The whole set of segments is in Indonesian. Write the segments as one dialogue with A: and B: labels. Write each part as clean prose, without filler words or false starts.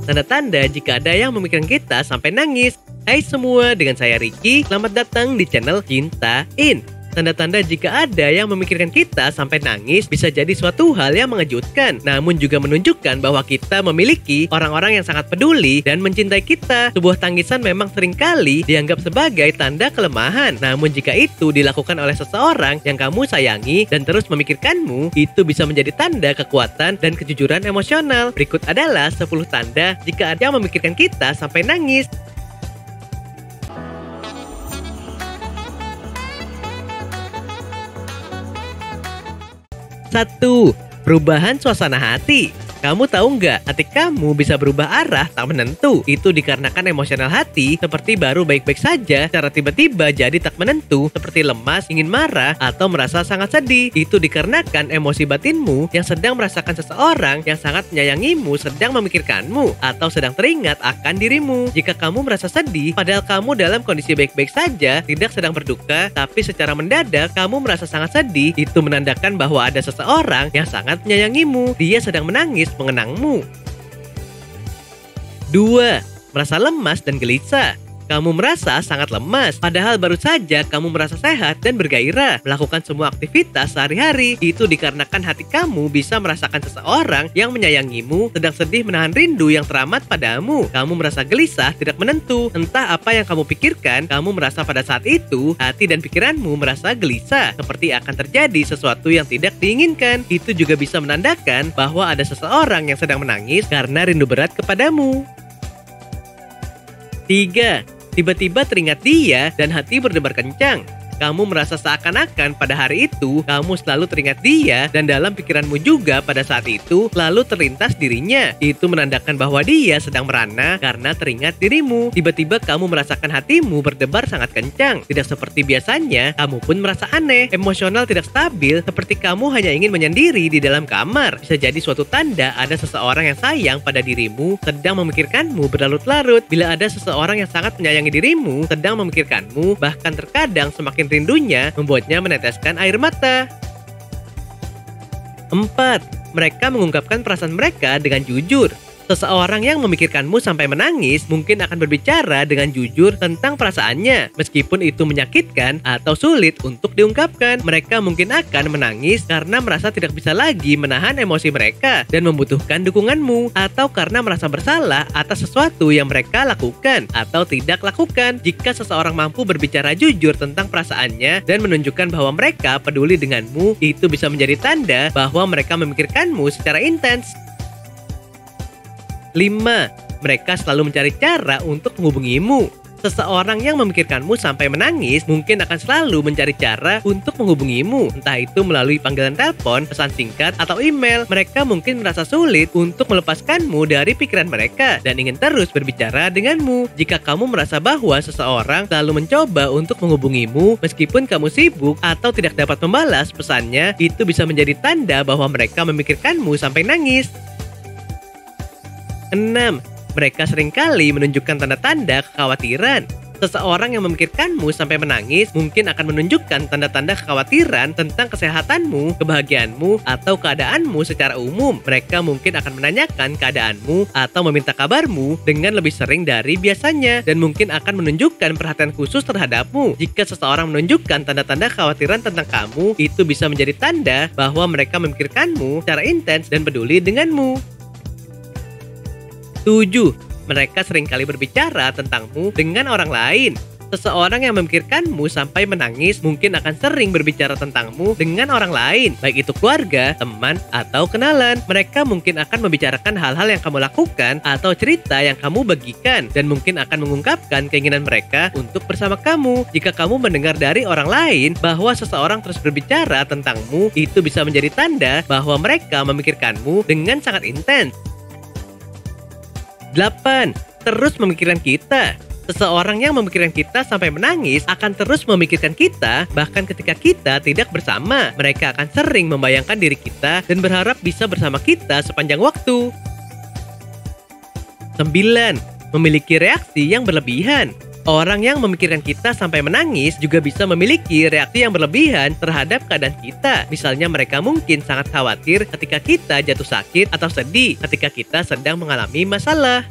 A: Tanda-tanda jika ada yang memikirkan kita sampai nangis. Hai semua, dengan saya Ricky. Selamat datang di channel Cintain. Tanda-tanda jika ada yang memikirkan kita sampai nangis bisa jadi suatu hal yang mengejutkan, namun juga menunjukkan bahwa kita memiliki orang-orang yang sangat peduli dan mencintai kita. Sebuah tangisan memang seringkali dianggap sebagai tanda kelemahan, namun jika itu dilakukan oleh seseorang yang kamu sayangi dan terus memikirkanmu, itu bisa menjadi tanda kekuatan dan kejujuran emosional. Berikut adalah 10 tanda jika ada yang memikirkan kita sampai nangis. 1. Perubahan suasana hati. Kamu tahu nggak, hati kamu bisa berubah arah tak menentu. Itu dikarenakan emosional hati seperti baru baik-baik saja, secara tiba-tiba jadi tak menentu, seperti lemas, ingin marah, atau merasa sangat sedih. Itu dikarenakan emosi batinmu yang sedang merasakan seseorang yang sangat menyayangimu sedang memikirkanmu, atau sedang teringat akan dirimu. Jika kamu merasa sedih, padahal kamu dalam kondisi baik-baik saja, tidak sedang berduka, tapi secara mendadak kamu merasa sangat sedih, itu menandakan bahwa ada seseorang yang sangat menyayangimu. Dia sedang menangis mengenangmu. 2. Merasa lemas dan gelisah. Kamu merasa sangat lemas, padahal baru saja kamu merasa sehat dan bergairah melakukan semua aktivitas sehari-hari. Itu dikarenakan hati kamu bisa merasakan seseorang yang menyayangimu sedang sedih menahan rindu yang teramat padamu. Kamu merasa gelisah, tidak menentu. Entah apa yang kamu pikirkan, kamu merasa pada saat itu hati dan pikiranmu merasa gelisah, seperti akan terjadi sesuatu yang tidak diinginkan. Itu juga bisa menandakan bahwa ada seseorang yang sedang menangis karena rindu berat kepadamu. 3. Tiba-tiba teringat dia dan hati berdebar kencang. Kamu merasa seakan-akan pada hari itu kamu selalu teringat dia dan dalam pikiranmu juga pada saat itu lalu terlintas dirinya. Itu menandakan bahwa dia sedang merana karena teringat dirimu. Tiba-tiba kamu merasakan hatimu berdebar sangat kencang. Tidak seperti biasanya, kamu pun merasa aneh, emosional tidak stabil, seperti kamu hanya ingin menyendiri di dalam kamar. Bisa jadi suatu tanda ada seseorang yang sayang pada dirimu sedang memikirkanmu berlarut-larut. Bila ada seseorang yang sangat menyayangi dirimu sedang memikirkanmu, bahkan terkadang semakin rindunya membuatnya meneteskan air mata. 4. Mereka mengungkapkan perasaan mereka dengan jujur. Seseorang yang memikirkanmu sampai menangis mungkin akan berbicara dengan jujur tentang perasaannya. Meskipun itu menyakitkan atau sulit untuk diungkapkan, mereka mungkin akan menangis karena merasa tidak bisa lagi menahan emosi mereka dan membutuhkan dukunganmu, atau karena merasa bersalah atas sesuatu yang mereka lakukan atau tidak lakukan. Jika seseorang mampu berbicara jujur tentang perasaannya dan menunjukkan bahwa mereka peduli denganmu, itu bisa menjadi tanda bahwa mereka memikirkanmu secara intens. 5. Mereka selalu mencari cara untuk menghubungimu. Seseorang yang memikirkanmu sampai menangis mungkin akan selalu mencari cara untuk menghubungimu, entah itu melalui panggilan telepon, pesan singkat, atau email. Mereka mungkin merasa sulit untuk melepaskanmu dari pikiran mereka dan ingin terus berbicara denganmu. Jika kamu merasa bahwa seseorang selalu mencoba untuk menghubungimu meskipun kamu sibuk atau tidak dapat membalas pesannya, itu bisa menjadi tanda bahwa mereka memikirkanmu sampai nangis. 6. Mereka seringkali menunjukkan tanda-tanda kekhawatiran. Seseorang yang memikirkanmu sampai menangis mungkin akan menunjukkan tanda-tanda kekhawatiran tentang kesehatanmu, kebahagiaanmu, atau keadaanmu secara umum. Mereka mungkin akan menanyakan keadaanmu atau meminta kabarmu dengan lebih sering dari biasanya dan mungkin akan menunjukkan perhatian khusus terhadapmu. Jika seseorang menunjukkan tanda-tanda kekhawatiran tentang kamu, itu bisa menjadi tanda bahwa mereka memikirkanmu secara intens dan peduli denganmu. 7. Mereka seringkali berbicara tentangmu dengan orang lain. Seseorang yang memikirkanmu sampai menangis mungkin akan sering berbicara tentangmu dengan orang lain, baik itu keluarga, teman, atau kenalan. Mereka mungkin akan membicarakan hal-hal yang kamu lakukan atau cerita yang kamu bagikan dan mungkin akan mengungkapkan keinginan mereka untuk bersama kamu. Jika kamu mendengar dari orang lain bahwa seseorang terus berbicara tentangmu, itu bisa menjadi tanda bahwa mereka memikirkanmu dengan sangat intens. 8. Terus memikirkan kita. Seseorang yang memikirkan kita sampai menangis akan terus memikirkan kita bahkan ketika kita tidak bersama. Mereka akan sering membayangkan diri kita dan berharap bisa bersama kita sepanjang waktu. 9. Memiliki reaksi yang berlebihan. Orang yang memikirkan kita sampai menangis juga bisa memiliki reaksi yang berlebihan terhadap keadaan kita. Misalnya mereka mungkin sangat khawatir ketika kita jatuh sakit atau sedih ketika kita sedang mengalami masalah.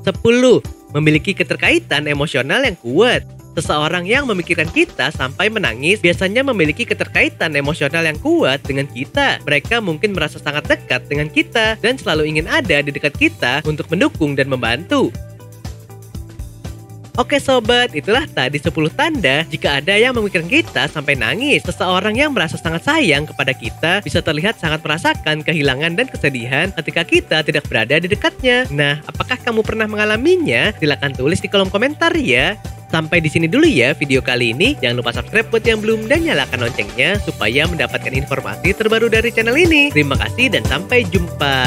A: 10. Memiliki keterkaitan emosional yang kuat. Seseorang yang memikirkan kita sampai menangis biasanya memiliki keterkaitan emosional yang kuat dengan kita. Mereka mungkin merasa sangat dekat dengan kita dan selalu ingin ada di dekat kita untuk mendukung dan membantu. Oke sobat, itulah tadi 10 tanda jika ada yang memikirkan kita sampai nangis. Seseorang yang merasa sangat sayang kepada kita bisa terlihat sangat merasakan kehilangan dan kesedihan ketika kita tidak berada di dekatnya. Nah, apakah kamu pernah mengalaminya? Silahkan tulis di kolom komentar ya. Sampai di sini dulu ya video kali ini. Jangan lupa subscribe buat yang belum dan nyalakan loncengnya supaya mendapatkan informasi terbaru dari channel ini. Terima kasih dan sampai jumpa.